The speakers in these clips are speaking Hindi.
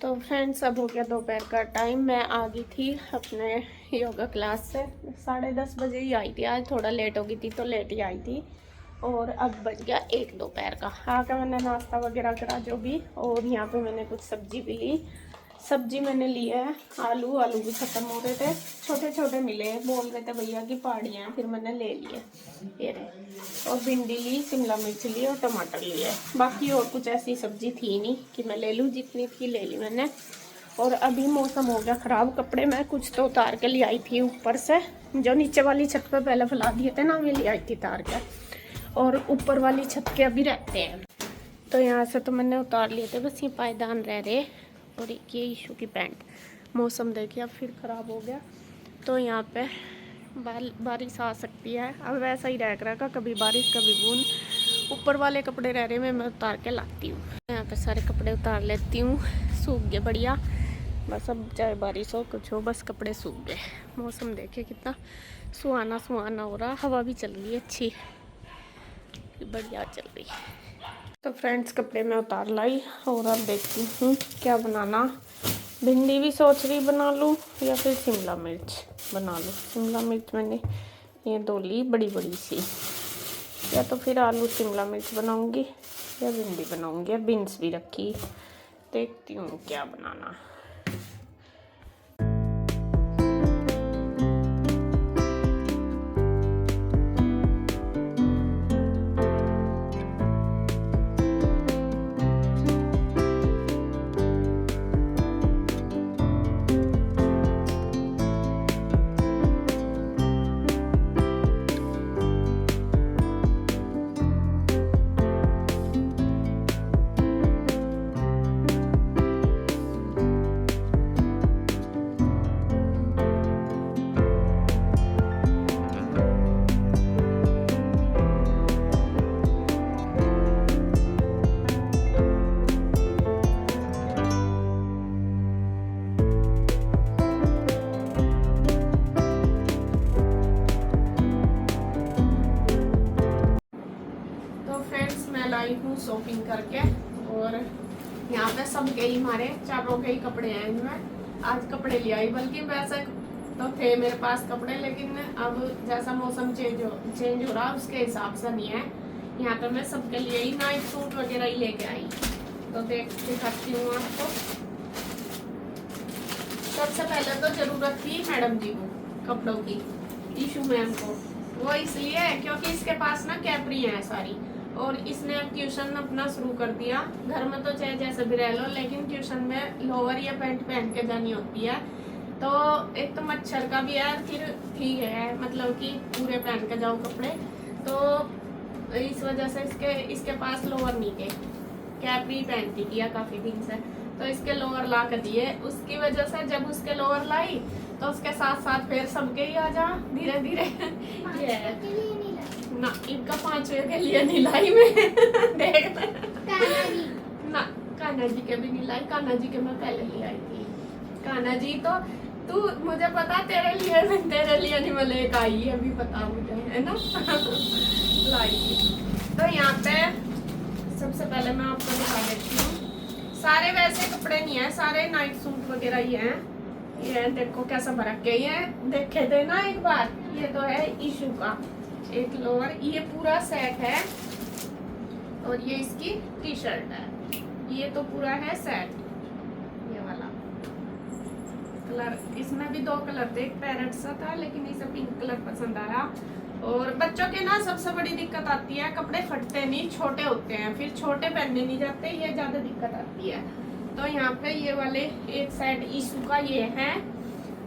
तो फ्रेंड्स अब हो गया दोपहर का टाइम। मैं आ गई थी अपने योगा क्लास से, 10:30 बजे ही आई थी। आज थोड़ा लेट हो गई थी तो लेट ही आई थी। और अब बज गया 1 दोपहर का। आकर मैंने नाश्ता वगैरह करा जो भी, और यहाँ पे मैंने कुछ सब्जी भी ली। सब्जी मैंने ली है आलू भी ख़त्म हो रहे थे, छोटे छोटे मिले, बोल रहे थे भैया की पहाड़ियाँ हैं, फिर मैंने ले लिए ये रहे। और भिंडी ली, शिमला मिर्च ली और टमाटर लिए। बाकी और कुछ ऐसी सब्जी थी नहीं कि मैं ले लूँ, जितनी थी ले ली मैंने। और अभी मौसम हो गया ख़राब, कपड़े मैं कुछ तो उतार के ले आई थी ऊपर से, जो नीचे वाली छत पर पहले फैला दिए थे ना, मैं ले आई थी उतार के। और ऊपर वाली छत के अभी रहते हैं, तो यहाँ से तो मैंने उतार लिए थे, बस ये पायदान रह रहे। और ये इशू की पैंट, मौसम देखिए अब फिर ख़राब हो गया, तो यहाँ पे बारिश आ सकती है। अब वैसा ही रह रहा, कभी बारिश कभी बूंद। ऊपर वाले कपड़े रह रहे मैं उतार के लाती हूँ। यहाँ पे सारे कपड़े उतार लेती हूँ, सूख गए बढ़िया। बस अब चाहे बारिश हो कुछ हो, बस कपड़े सूख गए। मौसम देखिए कितना सुहाना सुहाना हो रहा, हवा भी चल रही है अच्छी, बढ़िया चल रही है। तो फ्रेंड्स कपड़े मैं उतार लाई और अब देखती हूँ क्या बनाना। भिंडी भी सोच रही बना लूँ या फिर शिमला मिर्च बना लूँ। शिमला मिर्च मैंने ये 2 ली बड़ी बड़ी सी, या तो फिर आलू शिमला मिर्च बनाऊँगी या भिंडी बनाऊँगी। या बीन्स भी रखी, देखती हूँ क्या बनाना। आई हूँ शॉपिंग करके, और यहाँ पे सब के ही हमारे चारों के ही कपड़े हैं इनमें। आज कपड़े ले आई, बल्कि वैसे तो थे मेरे पास कपड़े, लेकिन अब जैसा मौसम चेंज हो रहा उसके हिसाब से नहीं है। यहाँ पे मैं सबके लिए ही नाइट सूट वगैरह ही लेके आई, तो दिखाती हूँ आपको। सबसे पहले तो जरूरत थी मैडम जी को कपड़ों की, ईशू मैम को। वो इसलिए क्योंकि इसके पास ना कैपरी है सारी, और इसने ट्यूशन अपना शुरू कर दिया। घर में तो चाहे जैसे भी रह लो, लेकिन ट्यूशन में लोअर या पैंट पहन के जानी होती है। तो एक तो मच्छर का भी है, फिर ठीक है मतलब कि पूरे पहन के जाओ कपड़े, तो इस वजह से इसके पास लोअर नहीं थे, कैपरी पहनती थी काफ़ी दिन से, तो इसके लोअर ला कर दिए। उसकी वजह से जब उसके लोअर लाई तो उसके साथ साथ फिर सबके ही आ जा धीरे धीरे। ना इनका 5 के लिए नहीं लाई मैं। देख ना, कान्हा जी के भी नहीं लाई, कान्हा जी के मैं पहले ले आई थी। कान्हा जी तो तू मुझे पता तेरे लिए नहीं, मैं लेकर आई है, अभी पता मुझे है ना। लाई। तो यहाँ पे सबसे पहले मैं आपको दिखा देती हूँ। सारे वैसे कपड़े नहीं है, सारे नाइट सूट वगैरह ही हैं। ये देखो कैसा भरक के, ये देखे थे ना एक बार। ये तो है इशू का एक लोअर, ये पूरा सेट है, और ये इसकी टी शर्ट है। ये तो पूरा है सेट। ये वाला कलर, इसमें भी 2 कलर थे, एक पैरेट सा था, लेकिन इसे पिंक कलर पसंद आया। और बच्चों के ना सबसे बड़ी दिक्कत आती है, कपड़े फटते नहीं, छोटे होते हैं, फिर छोटे पहनने नहीं जाते, ये ज्यादा दिक्कत आती है। तो यहाँ पे ये वाले एक सेट इशू का ये है,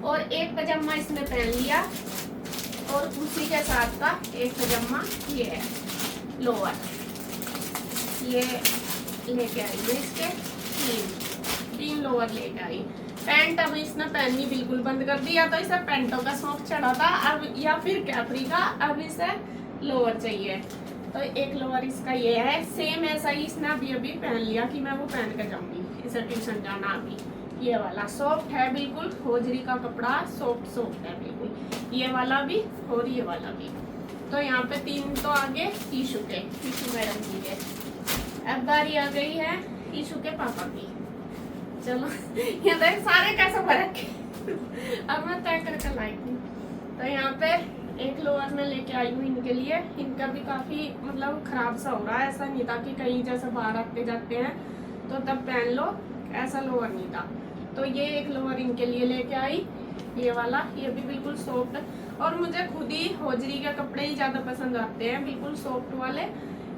और एक पजामा इसने पहन लिया, और उसी के साथ का एक पजामा ये है लोअर। ये लेके आई मैं इसके 3 लोअर लेके आई। पैंट अब इसने पहननी बिल्कुल बंद कर दी, या तो इसे पैंटों का शौक चढ़ा था अब, या फिर कैपरी का, अब इसे लोअर चाहिए। तो एक लोअर इसका ये है, सेम ऐसा ही इसने अभी पहन लिया कि मैं वो पहन के जाऊंगी, इसे ट्यूशन जाना। अभी ये वाला सॉफ्ट है बिल्कुल, होजरी का कपड़ा, सॉफ्ट है बिल्कुल, ये वाला भी और ये वाला भी। तो यहाँ पे 3 तो आगे ईशू मैडम जी के। अब बारी आ गई है ईशू के पापा की। चलो ये देख सारे कैसे भर रखे। अब मैं तय करके लाई थी। तो यहाँ पे एक लोअर में लेके आई हूँ इनके लिए। इनका भी काफी मतलब खराब सा हो रहा है, ऐसा नहीं था कि कहीं जैसे बाहर आते जाते हैं तो तब पहन लो, ऐसा लोअर नहीं था। तो ये एक लोअर इनके लिए लेके आई, ये वाला। ये भी बिल्कुल सॉफ्ट, और मुझे खुद ही होजरी के कपड़े ही ज्यादा पसंद आते हैं, बिल्कुल सॉफ्ट वाले।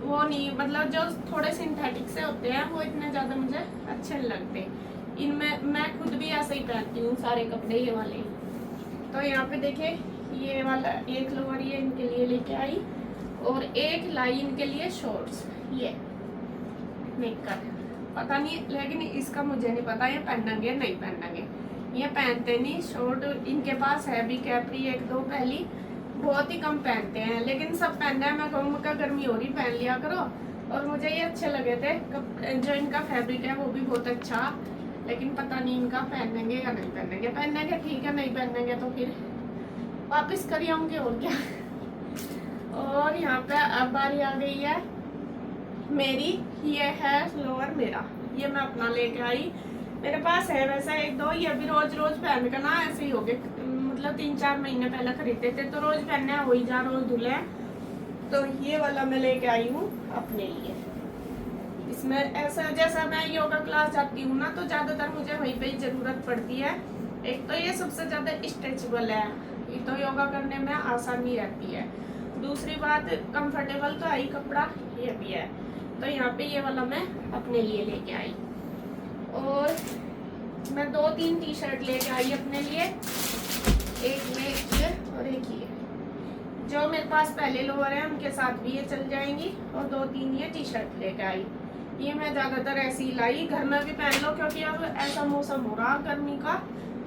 वो नहीं मतलब जो थोड़े सिंथेटिक से होते हैं वो इतने ज्यादा मुझे अच्छे नहीं लगते। इनमें मैं खुद भी ऐसे ही पहनती हूँ सारे कपड़े, ये वाले। तो यहाँ पे देखिए ये वाला एक लोअर ये इनके लिए लेके आई, और एक लाई इनके लिए शॉर्ट्स। ये नेकर पता नहीं, लेकिन इसका मुझे नहीं पता ये पहनेंगे नहीं पहनेंगे। ये पहनते नहीं, शॉर्ट इनके पास है भी कैपरी एक दो, पहली बहुत ही कम पहनते हैं, लेकिन सब पहनना है। मैं कहूँगा गर्मी हो रही पहन लिया करो। और मुझे ये अच्छे लगे थे, जो इनका फैब्रिक है वो भी बहुत अच्छा, लेकिन पता नहीं इनका पहनेंगे या नहीं पहनेंगे। पहनेंगे ठीक है, नहीं पहनेंगे तो फिर वापस कर आऊंगे और क्या। और यहाँ पे अब बारी आ गई है मेरी। ये है लोअर मेरा, ये मैं अपना लेके आई। मेरे पास है वैसा एक दो, ये भी रोज रोज पहन के ना ऐसे ही हो गए, मतलब 3-4 महीने पहले खरीदे थे तो रोज पहनने हो ही जा, रोज धुले। तो ये वाला मैं लेके आई हूँ अपने लिए। इसमें ऐसा जैसा मैं योगा क्लास जाती हूँ ना, तो ज्यादातर मुझे वहीं पे ही जरूरत पड़ती है। एक तो ये सबसे ज्यादा स्ट्रेचेबल है, ये तो योगा करने में आसानी रहती है। दूसरी बात कंफर्टेबल तो है ही कपड़ा, ये भी है। तो यहाँ पे ये वाला मैं अपने लिए लेके आई। और मैं 2-3 टी शर्ट लेके आई अपने लिए, एक में ये और एक ये। जो मेरे पास पहले लोअर है उनके साथ भी ये चल जाएंगी, और 2-3 ये टी शर्ट लेके आई। ये मैं ज्यादातर ऐसी ही लाई, घर में भी पहन लो, क्योंकि अब ऐसा मौसम हो रहा गर्मी का,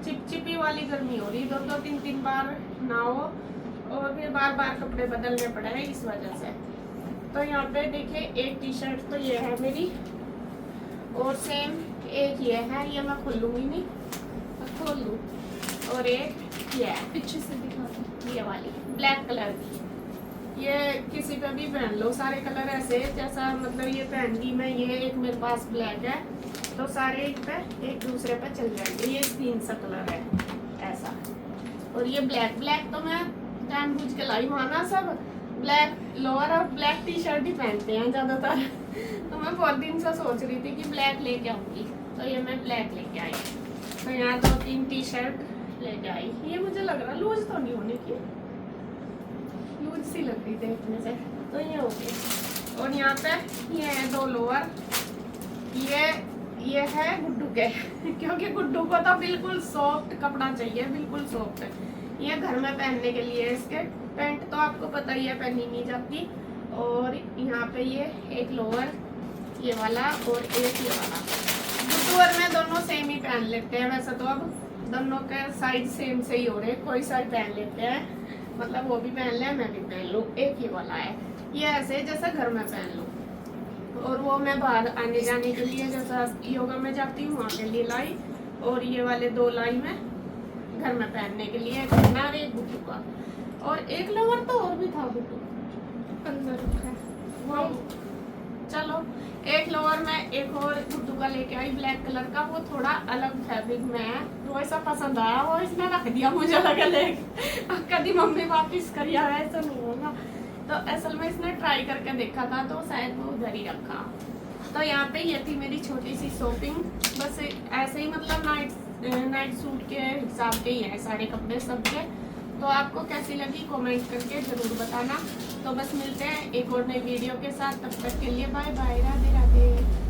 चिपचिपी वाली गर्मी हो रही, 2-2 3-3 बार नहाओ और फिर बार बार कपड़े बदलने पड़े हैं इस वजह से। तो यहाँ पे देखिए एक टी शर्ट तो ये है मेरी, और सेम एक ये है, ये मैं खोलूंगी नहीं, खोल लूँ। और एक ये है, पीछे से दिखा दो, ये वाली ब्लैक कलर की। ये किसी पे भी पहन लो, सारे कलर ऐसे जैसा मतलब ये पहन ली मैं। ये एक मेरे पास ब्लैक है, तो सारे एक पे एक दूसरे पे चल जाएंगे। ये स्किन सा कलर है ऐसा, और ये ब्लैक तो मैं जानबूझ के लाई, माना सब ब्लैक लोअर और ब्लैक टी शर्ट ही पहनते हैं ज्यादातर। तो मैं बहुत दिन से सोच रही थी कि ब्लैक लेके आऊंगी, तो ये मैं ब्लैक लेके आई। तो यहाँ 2-3 टी शर्ट लेके आई। ये मुझे लग रहा लूज तो नहीं होने की, लूज सी लग रही देखने से, तो ये हो गई। और यहाँ पे ये है 2 लोअर, ये है गुड्डू के क्योंकि गुड्डू को तो बिल्कुल सॉफ्ट कपड़ा चाहिए, बिल्कुल सॉफ्ट। ये घर में पहनने के लिए, इसके पैंट तो आपको पता ही है पहनी नहीं जाती। और यहाँ पे ये एक लोअर ये वाला और एक ये वाला। गुड्डू और मैं दोनों सेम ही पहन लेते हैं वैसे तो, अब दोनों के साइज सेम से ही हो रहे, कोई साइज पहन लेते हैं, मतलब वो भी पहन ले मैं भी पहन लूँ। एक ये वाला है, ये ऐसे जैसे घर में पहन लूँ। और वो मैं बाहर आने जाने के लिए जैसा योगा में जाती हूँ वहाँ के लिए लाई। और ये वाले 2 लाई मैं घर में पहनने के लिए, और एक गुड्डू का। और एक लोअर तो और भी था गुड्डू अंदर रखा है वो। चलो एक लोअर में एक और गुड्डू का लेके आई ब्लैक कलर का, वो थोड़ा अलग फैब्रिक में है, वो ऐसा पसंद आया, वो इसने रख दिया, मुझे लगा लेके कभी मम्मी वापिस करिया, ऐसा नहीं होगा। तो असल में इसने ट्राई करके देखा था, तो शायद वो उधर ही रखा। तो यहाँ पे ये थी मेरी छोटी सी शॉपिंग। बस ऐसे ही मतलब नाइट सूट के हिसाब के ही हैं सारे कपड़े सबके। तो आपको कैसी लगी कमेंट करके जरूर बताना। तो बस मिलते हैं एक और नई वीडियो के साथ, तब तक के लिए बाय बाय, राधे राधे।